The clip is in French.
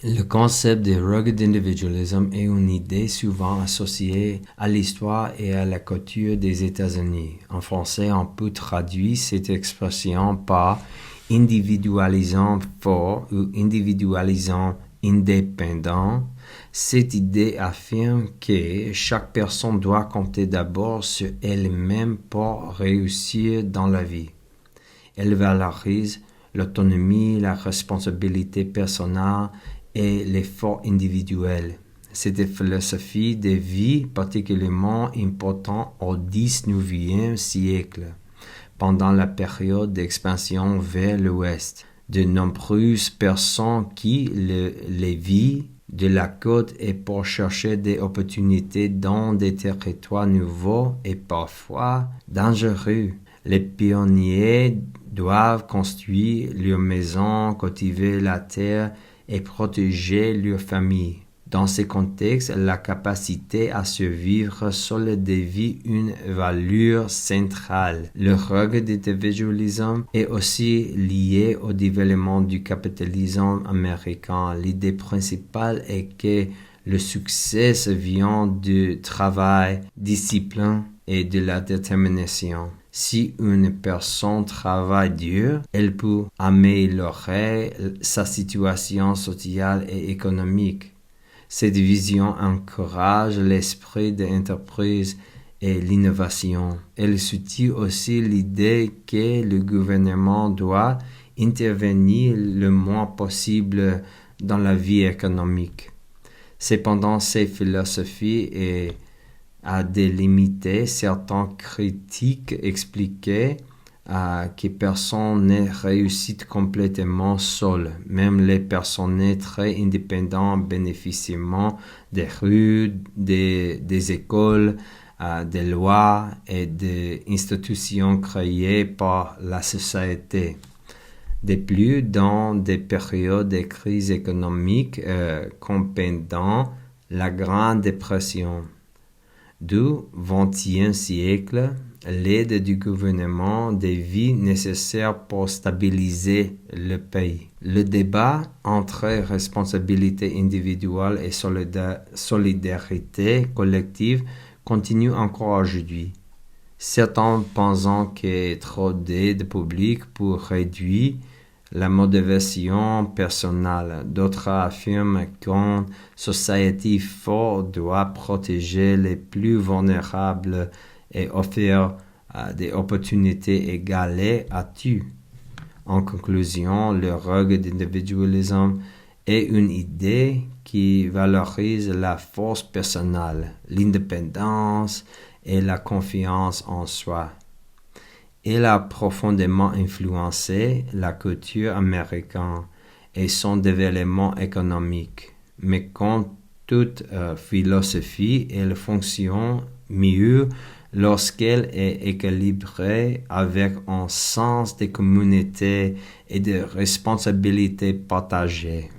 Le concept de rugged individualism est une idée souvent associée à l'histoire et à la culture des États-Unis. En français, on peut traduire cette expression par individualisant fort ou individualisant indépendant. Cette idée affirme que chaque personne doit compter d'abord sur elle-même pour réussir dans la vie. Elle valorise l'autonomie, la responsabilité personnelle et l'effort individuel. Cette philosophie de vie particulièrement importante au XIXe siècle, pendant la période d'expansion vers l'Ouest. De nombreuses personnes quittent les villes de la côte et pour chercher des opportunités dans des territoires nouveaux et parfois dangereux. Les pionniers doivent construire leur maison, cultiver la terre et protéger leur famille. Dans ce contexte, la capacité à survivre seule devient une valeur centrale. Le rugged individualism est aussi lié au développement du capitalisme américain. L'idée principale est que le succès vient du travail, discipline et de la détermination. Si une personne travaille dur, elle peut améliorer sa situation sociale et économique. Cette vision encourage l'esprit d'entreprise et l'innovation. Elle soutient aussi l'idée que le gouvernement doit intervenir le moins possible dans la vie économique. Cependant, cette philosophie a délimité certaines critiques expliquaient que personne ne réussit complètement seul. Même les personnes très indépendantes bénéficient des rues, des écoles, des lois et des institutions créées par la société. De plus, dans des périodes de crise économique comme pendant la Grande Dépression du XXe siècle, l'aide du gouvernement devient nécessaire pour stabiliser le pays. Le débat entre responsabilité individuelle et solidarité collective continue encore aujourd'hui. Certains pensent que trop d'aide publique pour réduire la motivation personnelle. D'autres affirment qu'une société forte doit protéger les plus vulnérables et offrir des opportunités égales à tous. En conclusion, le rugged individualism est une idée qui valorise la force personnelle, l'indépendance et la confiance en soi. Elle a profondément influencé la culture américaine et son développement économique. Mais comme toute philosophie, elle fonctionne mieux lorsqu'elle est équilibrée avec un sens de communauté et de responsabilité partagée.